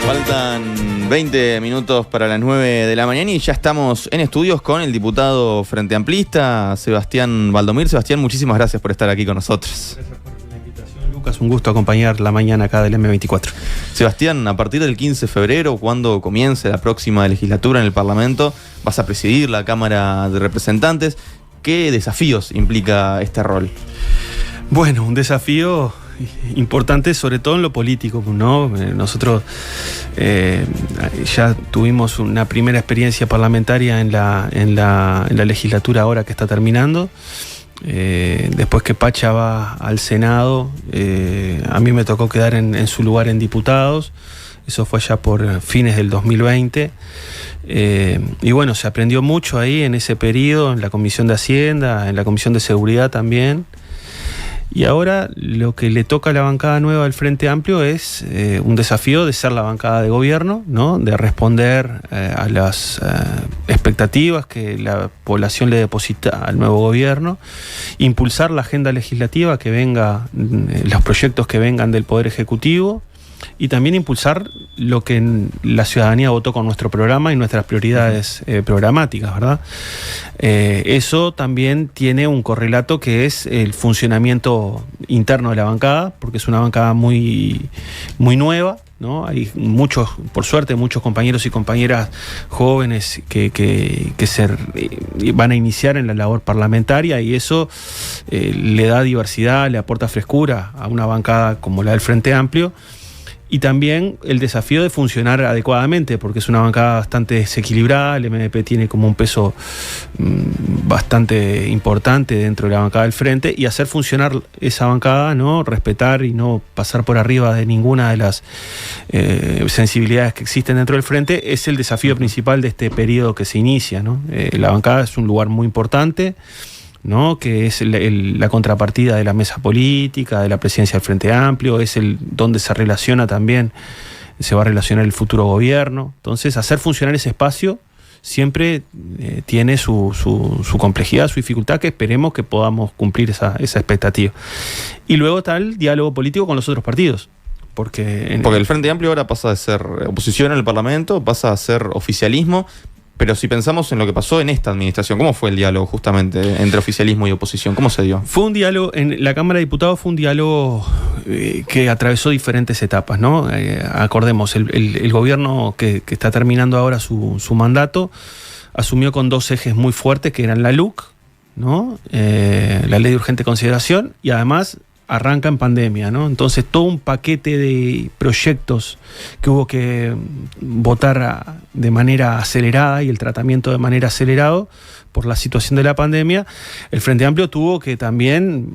Faltan 20 minutos para las 9 de la mañana y ya estamos en estudios con el diputado Frente Amplista, Sebastián Valdomir. Sebastián, muchísimas gracias por estar aquí con nosotros. Gracias por la invitación, Lucas. Un gusto acompañar la mañana acá del M24. Sebastián, a partir del 15 de febrero, cuando comience la próxima legislatura en el Parlamento, vas a presidir la Cámara de Representantes. ¿Qué desafíos implica este rol? Bueno, un desafío importante, sobre todo en lo político, ¿no? Nosotros ya tuvimos una primera experiencia parlamentaria en la legislatura ahora que está terminando. Después que Pacha va al Senado, a mí me tocó quedar en su lugar en diputados. Eso fue ya por fines del 2020. Y bueno, se aprendió mucho ahí en ese periodo, en la Comisión de Hacienda, en la Comisión de Seguridad también. Y ahora lo que le toca a la bancada nueva del Frente Amplio es un desafío de ser la bancada de gobierno, ¿no? De responder a las expectativas que la población le deposita al nuevo gobierno, impulsar la agenda legislativa que venga, los proyectos que vengan del Poder Ejecutivo, y también impulsar lo que la ciudadanía votó con nuestro programa y nuestras prioridades programáticas, ¿verdad? Eso también tiene un correlato que es el funcionamiento interno de la bancada, porque es una bancada muy, muy nueva, ¿no? Hay muchos, por suerte, muchos compañeros y compañeras jóvenes que van a iniciar en la labor parlamentaria, y eso le da diversidad, le aporta frescura a una bancada como la del Frente Amplio. Y también el desafío de funcionar adecuadamente, porque es una bancada bastante desequilibrada. El MDP tiene como un peso bastante importante dentro de la bancada del Frente, y hacer funcionar esa bancada, ¿no? Respetar y no pasar por arriba de ninguna de las sensibilidades que existen dentro del Frente es el desafío principal de este periodo que se inicia, ¿no? La bancada es un lugar muy importante, ¿no? Que es la contrapartida de la mesa política, de la presidencia del Frente Amplio, es donde se relaciona también, se va a relacionar el futuro gobierno. Entonces, hacer funcionar ese espacio siempre tiene su complejidad, su dificultad, que esperemos que podamos cumplir esa expectativa. Y luego está el diálogo político con los otros partidos. Porque el Frente Amplio ahora pasa de ser oposición en el Parlamento, pasa a ser oficialismo. Pero si pensamos en lo que pasó en esta administración, ¿cómo fue el diálogo justamente entre oficialismo y oposición? ¿Cómo se dio? Fue un diálogo, en la Cámara de Diputados fue un diálogo que atravesó diferentes etapas, ¿no? Acordemos, el gobierno que está terminando ahora su mandato asumió con dos ejes muy fuertes, que eran la LUC, ¿no? La Ley de Urgente Consideración, y además arranca en pandemia, ¿no? Entonces todo un paquete de proyectos que hubo que votar de manera acelerada, y el tratamiento de manera acelerado por la situación de la pandemia, el Frente Amplio tuvo que también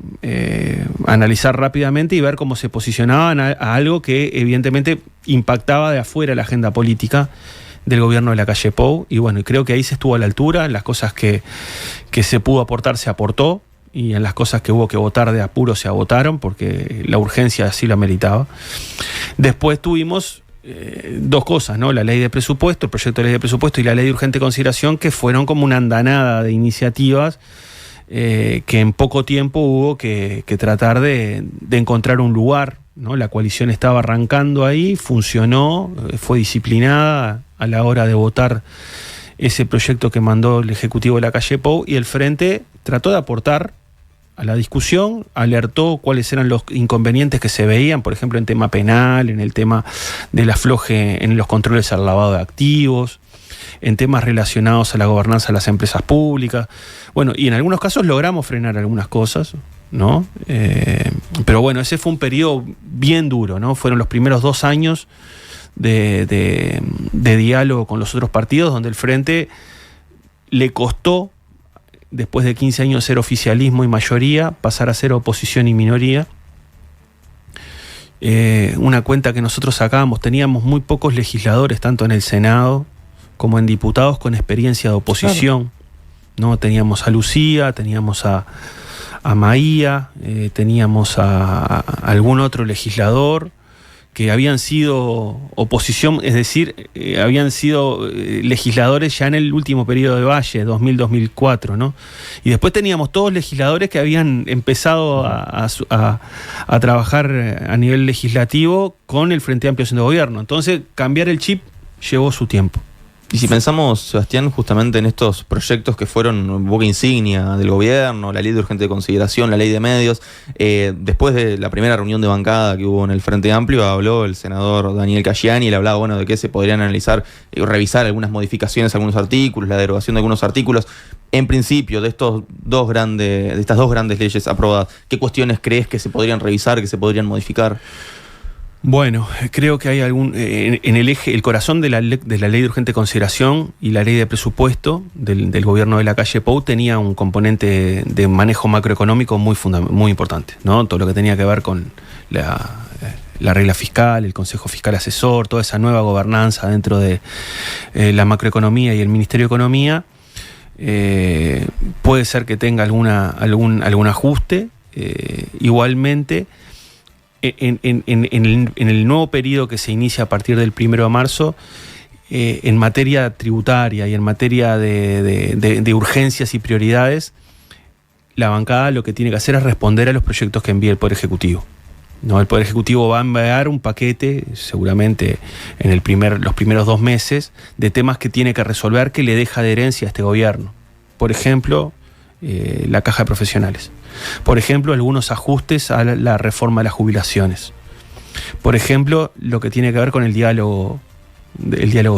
analizar rápidamente y ver cómo se posicionaban a algo que evidentemente impactaba de afuera la agenda política del gobierno de Lacalle Pou. Y bueno, creo que ahí se estuvo a la altura. En las cosas que se pudo aportar se aportó, y en las cosas que hubo que votar de apuro se votaron, porque la urgencia así lo ameritaba. Después tuvimos dos cosas, ¿no? La ley de presupuesto, el proyecto de ley de presupuesto, y la ley de urgente consideración, que fueron como una andanada de iniciativas que en poco tiempo hubo que tratar de encontrar un lugar, ¿no? La coalición estaba arrancando ahí, funcionó, fue disciplinada a la hora de votar ese proyecto que mandó el Ejecutivo de Lacalle Pou, y el Frente trató de aportar a la discusión, alertó cuáles eran los inconvenientes que se veían, por ejemplo, en tema penal, en el tema del afloje en los controles al lavado de activos, en temas relacionados a la gobernanza de las empresas públicas. Bueno, y en algunos casos logramos frenar algunas cosas, ¿no? Pero bueno, ese fue un periodo bien duro, ¿no? Fueron los primeros 2 años de diálogo con los otros partidos, donde el Frente le costó, después de 15 años ser oficialismo y mayoría, pasar a ser oposición y minoría. Una cuenta que nosotros sacábamos, teníamos muy pocos legisladores, tanto en el Senado como en diputados, con experiencia de oposición. Claro. ¿No? Teníamos a Lucía, teníamos a Maía, teníamos a algún otro legislador que habían sido oposición, es decir, habían sido legisladores ya en el último periodo de Valle, 2000-2004, ¿no? Y después teníamos todos legisladores que habían empezado a trabajar a nivel legislativo con el Frente Amplio siendo gobierno. Entonces, cambiar el chip llevó su tiempo. Y si pensamos, Sebastián, justamente en estos proyectos que fueron boca insignia del gobierno, la ley de urgente consideración, la ley de medios, después de la primera reunión de bancada que hubo en el Frente Amplio, habló el senador Daniel Casciani, y él hablaba, bueno, de que se podrían analizar y revisar algunas modificaciones a algunos artículos, la derogación de algunos artículos. En principio, de estas dos grandes leyes aprobadas, ¿qué cuestiones crees que se podrían revisar, que se podrían modificar? Bueno, creo que hay en el eje, el corazón de la ley de urgente consideración y la ley de presupuesto del gobierno de Lacalle Pou tenía un componente de manejo macroeconómico muy importante, ¿no? Todo lo que tenía que ver con la regla fiscal, el Consejo Fiscal Asesor, toda esa nueva gobernanza dentro de la macroeconomía y el Ministerio de Economía. Puede ser que tenga algún ajuste. Igualmente, en el nuevo periodo que se inicia a partir del 1 de marzo, en materia tributaria y en materia de urgencias y prioridades, la bancada lo que tiene que hacer es responder a los proyectos que envía el Poder Ejecutivo, ¿no? El Poder Ejecutivo va a enviar un paquete, seguramente en los primeros 2 meses, de temas que tiene que resolver, que le deja de herencia a este gobierno. Por ejemplo, la caja de profesionales. Por ejemplo, algunos ajustes a la reforma de las jubilaciones. Por ejemplo, lo que tiene que ver con el diálogo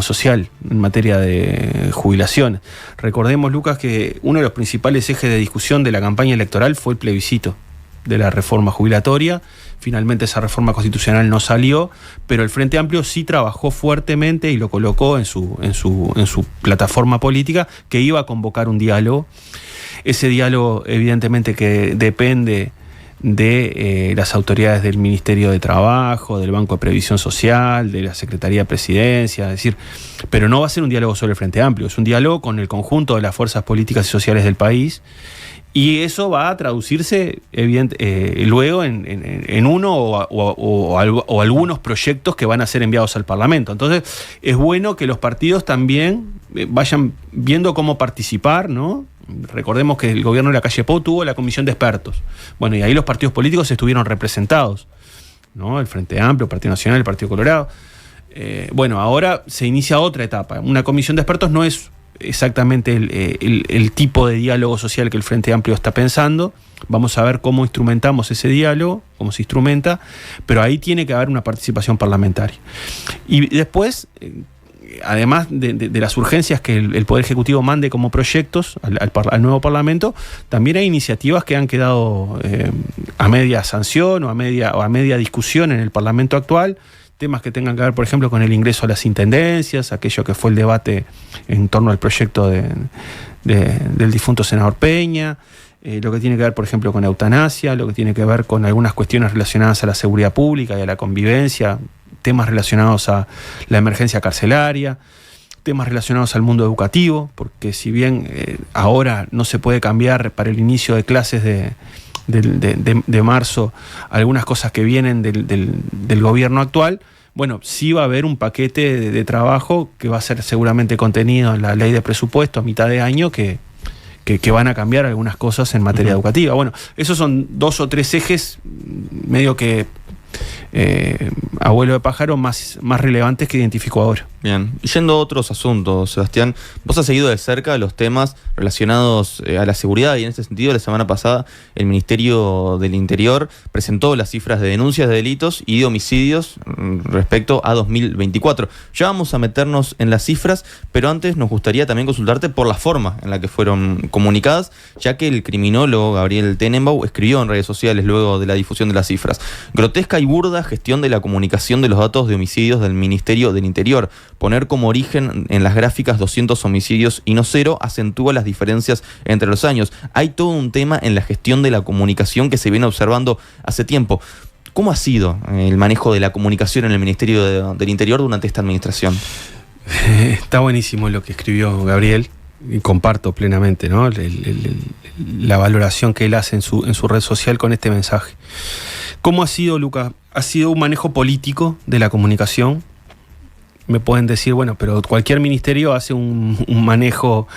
social en materia de jubilaciones. Recordemos, Lucas, que uno de los principales ejes de discusión de la campaña electoral fue el plebiscito de la reforma jubilatoria. Finalmente esa reforma constitucional no salió, pero el Frente Amplio sí trabajó fuertemente y lo colocó en su plataforma política, que iba a convocar un diálogo. Ese diálogo, evidentemente, que depende de las autoridades del Ministerio de Trabajo, del Banco de Previsión Social, de la Secretaría de Presidencia, es decir, pero no va a ser un diálogo sobre el Frente Amplio, es un diálogo con el conjunto de las fuerzas políticas y sociales del país, y eso va a traducirse luego en uno o algunos proyectos que van a ser enviados al Parlamento. Entonces, es bueno que los partidos también vayan viendo cómo participar, ¿no? Recordemos que el gobierno de Lacalle Pou tuvo la comisión de expertos. Bueno, y ahí los partidos políticos estuvieron representados, ¿no? El Frente Amplio, el Partido Nacional, el Partido Colorado. Bueno, ahora se inicia otra etapa. Una comisión de expertos no es exactamente el tipo de diálogo social que el Frente Amplio está pensando. Vamos a ver cómo instrumentamos ese diálogo, cómo se instrumenta, pero ahí tiene que haber una participación parlamentaria. Y después, además de las urgencias que el Poder Ejecutivo mande como proyectos al nuevo Parlamento, también hay iniciativas que han quedado a media sanción o a media discusión en el Parlamento actual, temas que tengan que ver, por ejemplo, con el ingreso a las intendencias, aquello que fue el debate en torno al proyecto del difunto senador Peña, lo que tiene que ver, por ejemplo, con eutanasia, lo que tiene que ver con algunas cuestiones relacionadas a la seguridad pública y a la convivencia, temas relacionados a la emergencia carcelaria, temas relacionados al mundo educativo, porque si bien ahora no se puede cambiar para el inicio de clases de marzo algunas cosas que vienen del gobierno actual, bueno, sí va a haber un paquete de trabajo que va a ser seguramente contenido en la ley de presupuesto a mitad de año que van a cambiar algunas cosas en materia educativa. Bueno, esos son 2 o 3 ejes medio que abuelo de pájaro más relevantes que identifico ahora. Bien, y yendo a otros asuntos, Sebastián, vos has seguido de cerca los temas relacionados a la seguridad, y en este sentido la semana pasada el Ministerio del Interior presentó las cifras de denuncias de delitos y de homicidios respecto a 2024. Ya vamos a meternos en las cifras, pero antes nos gustaría también consultarte por la forma en la que fueron comunicadas, ya que el criminólogo Gabriel Tenenbaum escribió en redes sociales luego de la difusión de las cifras: grotesca y burda gestión de la comunicación de los datos de homicidios del Ministerio del Interior. Poner como origen en las gráficas 200 homicidios y no 0 acentúa las diferencias entre los años. Hay todo un tema en la gestión de la comunicación que se viene observando hace tiempo. ¿Cómo ha sido el manejo de la comunicación en el Ministerio del Interior durante esta administración? Está buenísimo lo que escribió Gabriel y comparto plenamente, ¿no? La valoración que él hace en su red social con este mensaje. ¿Cómo ha sido, Luca? Ha sido un manejo político de la comunicación. Me pueden decir, bueno, pero cualquier ministerio hace un manejo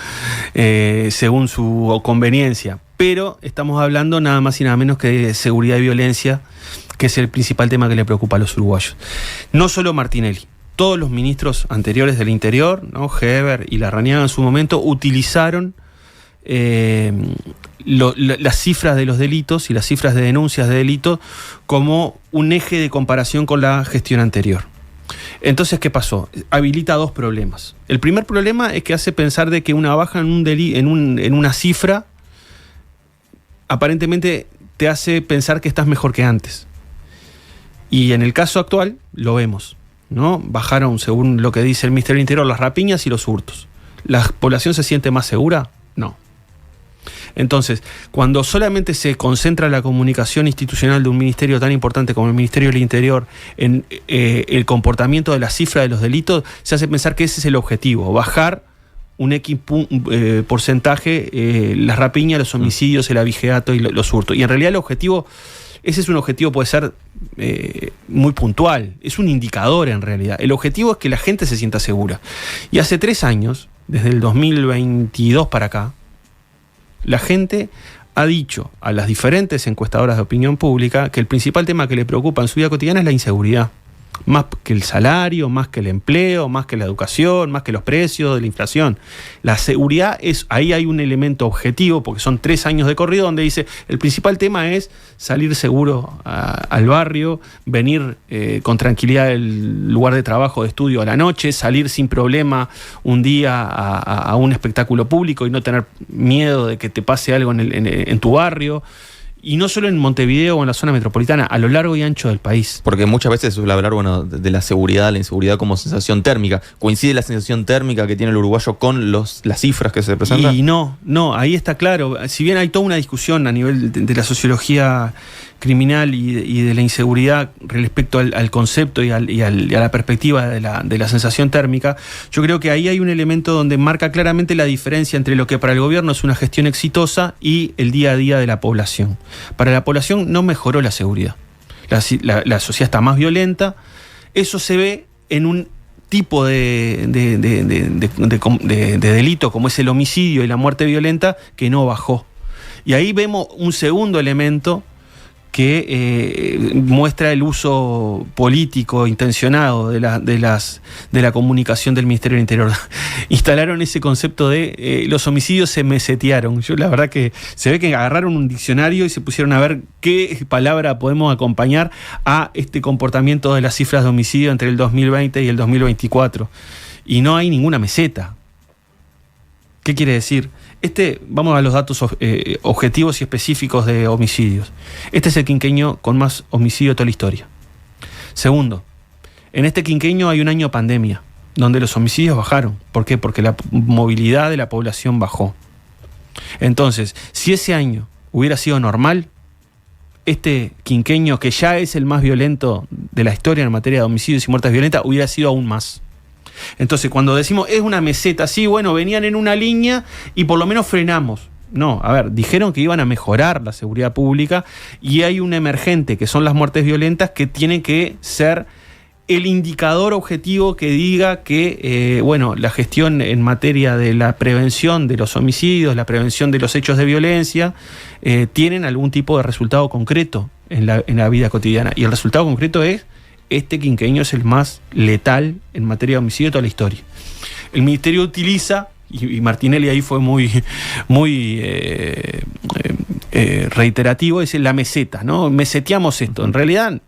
según su conveniencia. Pero estamos hablando nada más y nada menos que de seguridad y violencia, que es el principal tema que le preocupa a los uruguayos. No solo Martinelli, todos los ministros anteriores del Interior, ¿no? Heber y Larrañaga en su momento utilizaron las cifras de los delitos y las cifras de denuncias de delitos como un eje de comparación con la gestión anterior. Entonces, ¿qué pasó? Habilita dos problemas. El primer problema es que hace pensar de que una baja en una cifra aparentemente te hace pensar que estás mejor que antes. Y en el caso actual lo vemos, ¿no? Bajaron, según lo que dice el Ministerio del Interior, las rapiñas y los hurtos. ¿La población se siente más segura? No. Entonces, cuando solamente se concentra la comunicación institucional de un ministerio tan importante como el Ministerio del Interior en el comportamiento de la cifra de los delitos, se hace pensar que ese es el objetivo, bajar un X porcentaje las rapiñas, los homicidios, el abigeato y los hurtos. Y en realidad el objetivo, ese es un objetivo, puede ser muy puntual, es un indicador en realidad. El objetivo es que la gente se sienta segura. Y hace 3 años, desde el 2022 para acá, la gente ha dicho a las diferentes encuestadoras de opinión pública que el principal tema que le preocupa en su vida cotidiana es la inseguridad. Más que el salario, más que el empleo, más que la educación, más que los precios de la inflación. La seguridad ahí hay un elemento objetivo, porque son 3 años de corrido donde dice, el principal tema es salir seguro al barrio, venir con tranquilidad del lugar de trabajo, de estudio a la noche, salir sin problema un día a un espectáculo público y no tener miedo de que te pase algo en tu barrio. Y no solo en Montevideo o en la zona metropolitana, a lo largo y ancho del país. Porque muchas veces se suele hablar, bueno, de la seguridad, la inseguridad como sensación térmica. ¿Coincide la sensación térmica que tiene el uruguayo con las cifras que se presentan? Y no, ahí está claro. Si bien hay toda una discusión a nivel de la sociología criminal y de la inseguridad respecto al concepto y a la perspectiva de la sensación térmica, yo creo que ahí hay un elemento donde marca claramente la diferencia entre lo que para el gobierno es una gestión exitosa y el día a día de la población. Para la población no mejoró la seguridad. La sociedad está más violenta. Eso se ve en un tipo de delito como es el homicidio y la muerte violenta que no bajó. Y ahí vemos un segundo elemento que muestra el uso político intencionado de la comunicación del Ministerio del Interior. Instalaron ese concepto de los homicidios se mesetearon. Yo la verdad que se ve que agarraron un diccionario y se pusieron a ver qué palabra podemos acompañar a este comportamiento de las cifras de homicidio entre el 2020 y el 2024. Y no hay ninguna meseta. ¿Qué quiere decir? Vamos a los datos objetivos y específicos de homicidios. Este es el quinquenio con más homicidio de toda la historia. Segundo, en este quinquenio hay un año pandemia, donde los homicidios bajaron. ¿Por qué? Porque la movilidad de la población bajó. Entonces, si ese año hubiera sido normal, este quinquenio, que ya es el más violento de la historia en materia de homicidios y muertes violentas, hubiera sido aún más. Entonces, cuando decimos es una meseta, sí, bueno, venían en una línea y por lo menos frenamos. No, a ver, dijeron que iban a mejorar la seguridad pública y hay un emergente que son las muertes violentas que tienen que ser el indicador objetivo que diga que, la gestión en materia de la prevención de los homicidios, la prevención de los hechos de violencia, tienen algún tipo de resultado concreto en la vida cotidiana. Y el resultado concreto es este quinquenio es el más letal en materia de homicidio de toda la historia. El ministerio utiliza, y Martinelli ahí fue muy reiterativo, es la meseta, ¿no? Meseteamos esto. En realidad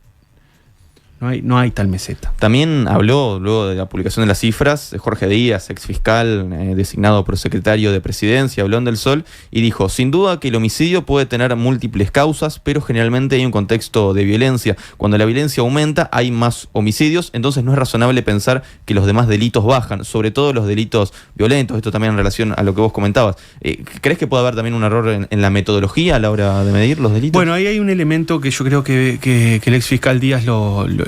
no hay tal meseta. También habló, luego de la publicación de las cifras, Jorge Díaz, ex fiscal designado por secretario de Presidencia, habló en Del Sol y dijo, sin duda que el homicidio puede tener múltiples causas, pero generalmente hay un contexto de violencia. Cuando la violencia aumenta, hay más homicidios, entonces no es razonable pensar que los demás delitos bajan, sobre todo los delitos violentos. Esto también en relación a lo que vos comentabas. ¿Crees que puede haber también un error en la metodología a la hora de medir los delitos? Bueno, ahí hay un elemento que yo creo que el ex fiscal Díaz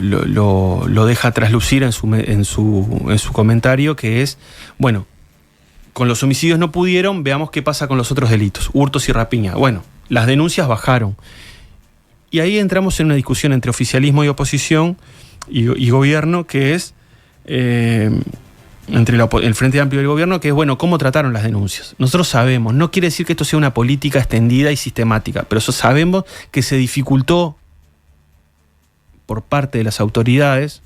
lo deja traslucir en su comentario, que es, bueno, con los homicidios no pudieron, veamos qué pasa con los otros delitos, hurtos y rapiña. Bueno, las denuncias bajaron Y ahí entramos en una discusión entre oficialismo y oposición y gobierno, que es entre el Frente Amplio y el gobierno, que es, bueno, cómo trataron las denuncias. Nosotros sabemos, no quiere decir que esto sea una política extendida y sistemática, pero sabemos que se dificultó por parte de las autoridades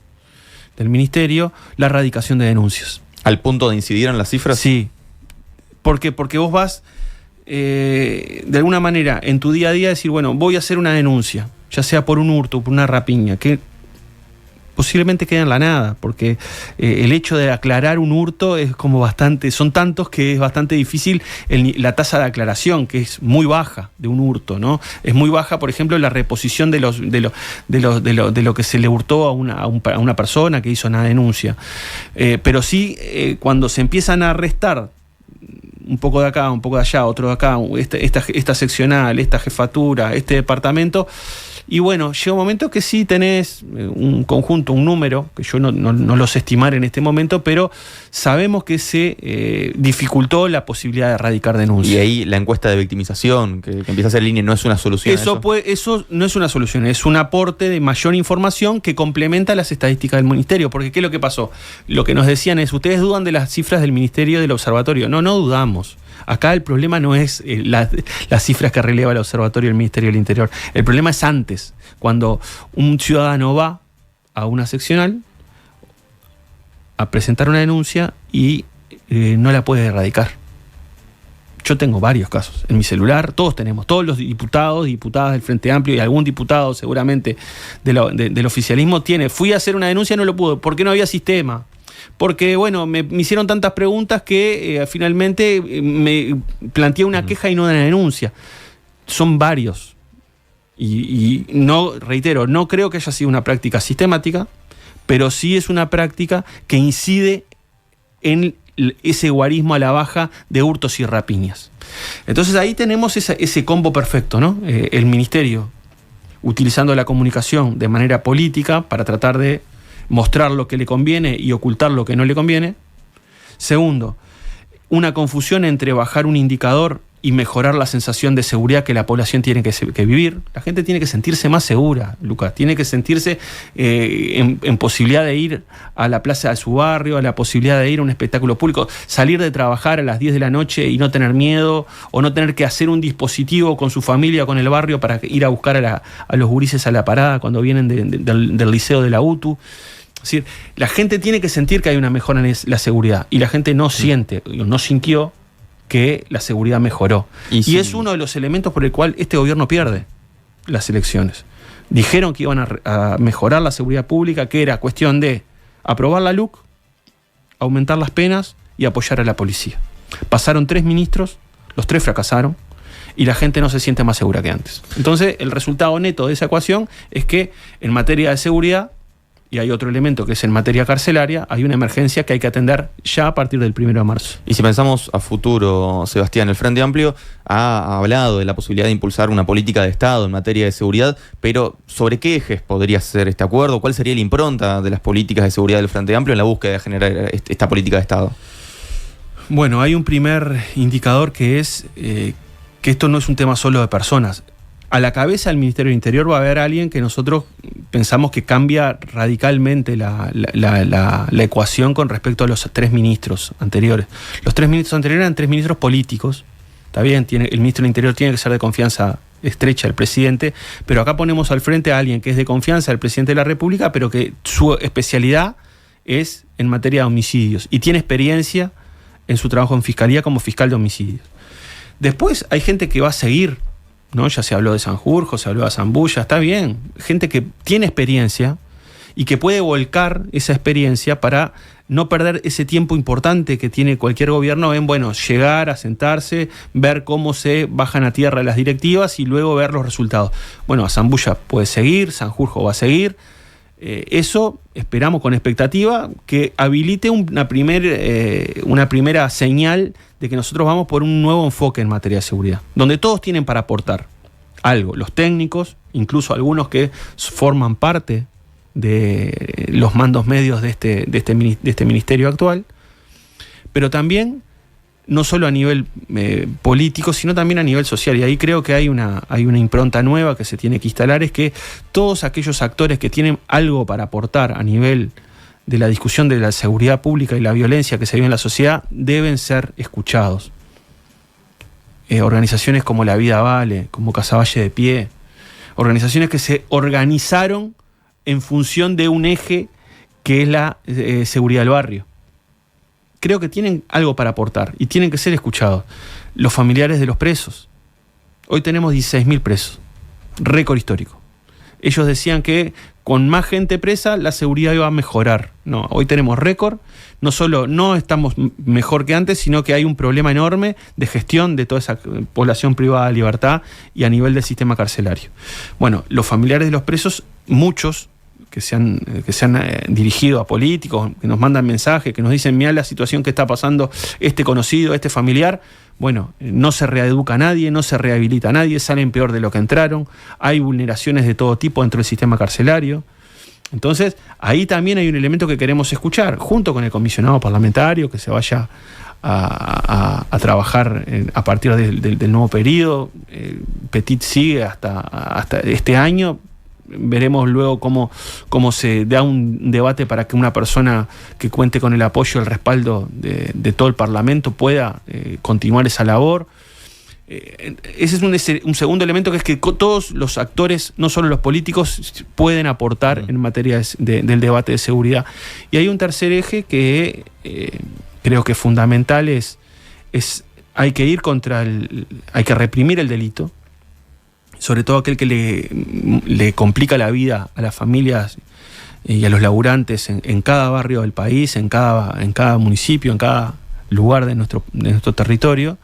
del ministerio la erradicación de denuncias. ¿Al punto de incidir en las cifras? Sí. ¿Por qué? Porque vos vas, de alguna manera, en tu día a día decir, bueno, voy a hacer una denuncia, ya sea por un hurto, por una rapiña, que posiblemente quede en la nada, porque el hecho de aclarar un hurto es como bastante, son tantos que es bastante difícil la tasa de aclaración, que es muy baja de un hurto, ¿no? Es muy baja, por ejemplo, la reposición de lo que se le hurtó a una persona que hizo una denuncia. Pero sí, cuando se empiezan a restar un poco de acá, un poco de allá, otro de acá, esta seccional, esta jefatura, este departamento. Y bueno, llega un momento que sí tenés un conjunto, un número, que yo no lo sé estimar en este momento, pero sabemos que se dificultó la posibilidad de erradicar denuncias. Y ahí la encuesta de victimización, que empieza a ser línea, no es una solución. Eso no es una solución, es un aporte de mayor información que complementa las estadísticas del ministerio. Porque ¿qué es lo que pasó? Lo que nos decían es, ¿ustedes dudan de las cifras del ministerio del observatorio? No dudamos. Acá el problema no es las cifras que releva el observatorio del Ministerio del Interior. El problema es antes, cuando un ciudadano va a una seccional a presentar una denuncia y no la puede erradicar. Yo tengo varios casos en mi celular, todos los diputados, diputadas del Frente Amplio y algún diputado seguramente del oficialismo fui a hacer una denuncia y no lo pude, porque no había sistema. Porque, bueno, me hicieron tantas preguntas que finalmente me planteé una queja y no una denuncia. Son varios. Y no, reitero, no creo que haya sido una práctica sistemática, pero sí es una práctica que incide en ese guarismo a la baja de hurtos y rapiñas. Entonces ahí tenemos ese combo perfecto, ¿no? El ministerio utilizando la comunicación de manera política para tratar de mostrar lo que le conviene y ocultar lo que no le conviene. Segundo, una confusión entre bajar un indicador y mejorar la sensación de seguridad que la población tiene que vivir. La gente tiene que sentirse más segura, Lucas. Tiene que sentirse en posibilidad de ir a la plaza de su barrio, a la posibilidad de ir a un espectáculo público, salir de trabajar a las 10 de la noche y no tener miedo, o no tener que hacer un dispositivo con su familia o con el barrio para ir a buscar a los gurises a la parada cuando vienen del liceo de la UTU. Es decir, la gente tiene que sentir que hay una mejora en la seguridad, y la gente no siente, no sintió que la seguridad mejoró. Y es uno de los elementos por el cual este gobierno pierde las elecciones. Dijeron que iban a mejorar la seguridad pública, que era cuestión de aprobar la LUC, aumentar las penas y apoyar a la policía. Pasaron 3 ministros, los 3 fracasaron, y la gente no se siente más segura que antes. Entonces, el resultado neto de esa ecuación es que en materia de seguridad, y hay otro elemento que es en materia carcelaria, hay una emergencia que hay que atender ya a partir del 1 de marzo. Y si pensamos a futuro, Sebastián, el Frente Amplio ha hablado de la posibilidad de impulsar una política de Estado en materia de seguridad, pero ¿sobre qué ejes podría ser este acuerdo? ¿Cuál sería la impronta de las políticas de seguridad del Frente Amplio en la búsqueda de generar esta política de Estado? Bueno, hay un primer indicador que es que esto no es un tema solo de personas. A la cabeza del Ministerio del Interior va a haber alguien que nosotros pensamos que cambia radicalmente la ecuación con respecto a los 3 ministros anteriores. Los 3 ministros anteriores eran 3 ministros políticos. Está bien, el ministro del Interior tiene que ser de confianza estrecha del presidente, pero acá ponemos al frente a alguien que es de confianza del presidente de la República, pero que su especialidad es en materia de homicidios y tiene experiencia en su trabajo en fiscalía como fiscal de homicidios. Después hay gente que va a seguir, ¿no? Ya se habló de Sanjurjo, se habló de Zambulla, está bien. Gente que tiene experiencia y que puede volcar esa experiencia para no perder ese tiempo importante que tiene cualquier gobierno en, bueno, llegar a sentarse, ver cómo se bajan a tierra las directivas y luego ver los resultados. Bueno, a Zambulla puede seguir, Sanjurjo va a seguir. Eso esperamos con expectativa que habilite una primera señal de que nosotros vamos por un nuevo enfoque en materia de seguridad, donde todos tienen para aportar algo, los técnicos, incluso algunos que forman parte de los mandos medios de este ministerio actual, pero también no solo a nivel político, sino también a nivel social. Y ahí creo que hay una impronta nueva que se tiene que instalar, es que todos aquellos actores que tienen algo para aportar a nivel de la discusión de la seguridad pública y la violencia que se vive en la sociedad deben ser escuchados. Organizaciones como La Vida Vale, como Casaballe de Pie, organizaciones que se organizaron en función de un eje que es la seguridad del barrio. Creo que tienen algo para aportar y tienen que ser escuchados. Los familiares de los presos. Hoy tenemos 16.000 presos, récord histórico. Ellos decían que con más gente presa la seguridad iba a mejorar. No, hoy tenemos récord. No solo no estamos mejor que antes, sino que hay un problema enorme de gestión de toda esa población privada de libertad y a nivel del sistema carcelario. Bueno, los familiares de los presos, muchos que se han dirigido a políticos, que nos mandan mensajes, que nos dicen, mira la situación que está pasando este conocido, este familiar. Bueno, no se reeduca a nadie, no se rehabilita a nadie, salen peor de lo que entraron, hay vulneraciones de todo tipo dentro del sistema carcelario. Entonces, ahí también hay un elemento que queremos escuchar, junto con el comisionado parlamentario, que se vaya a trabajar a partir del nuevo periodo. Petit sigue hasta este año. Veremos luego cómo se da un debate para que una persona que cuente con el apoyo y el respaldo de todo el Parlamento pueda continuar esa labor. Ese es un segundo elemento, que es que todos los actores, no solo los políticos, pueden aportar en materia del debate de seguridad. Y hay un tercer eje que creo que es fundamental, hay que ir hay que reprimir el delito, sobre todo aquel que le complica la vida a las familias y a los laburantes en cada barrio del país, en cada municipio, en cada lugar de nuestro territorio.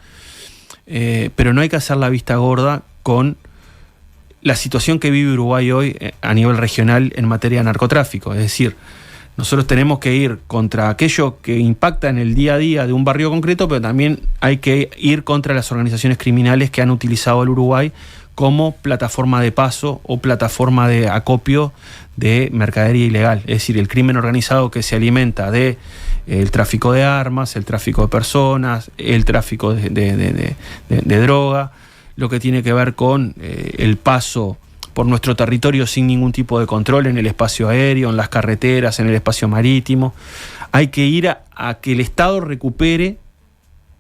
Pero no hay que hacer la vista gorda con la situación que vive Uruguay hoy a nivel regional en materia de narcotráfico. Es decir, nosotros tenemos que ir contra aquello que impacta en el día a día de un barrio concreto, pero también hay que ir contra las organizaciones criminales que han utilizado el Uruguay como plataforma de paso o plataforma de acopio de mercadería ilegal. Es decir, el crimen organizado que se alimenta de el tráfico de armas, el tráfico de personas, el tráfico de droga, lo que tiene que ver con el paso por nuestro territorio sin ningún tipo de control en el espacio aéreo, en las carreteras, en el espacio marítimo. Hay que ir a que el Estado recupere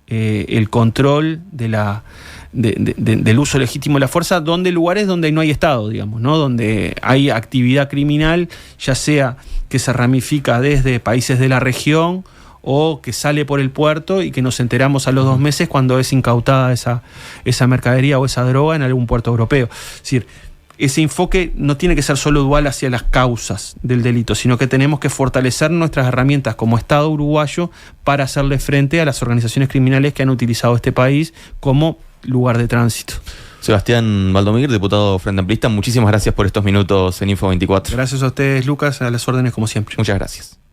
el control del uso legítimo de la fuerza, lugares donde no hay Estado, digamos, ¿no? Donde hay actividad criminal, ya sea que se ramifica desde países de la región o que sale por el puerto y que nos enteramos a los 2 meses cuando es incautada esa mercadería o esa droga en algún puerto europeo. Es decir, ese enfoque no tiene que ser solo dual hacia las causas del delito, sino que tenemos que fortalecer nuestras herramientas como Estado uruguayo para hacerle frente a las organizaciones criminales que han utilizado este país como lugar de tránsito. Sebastián Valdomir, diputado Frente Amplista, muchísimas gracias por estos minutos en Info 24. Gracias a ustedes, Lucas, a las órdenes como siempre. Muchas gracias.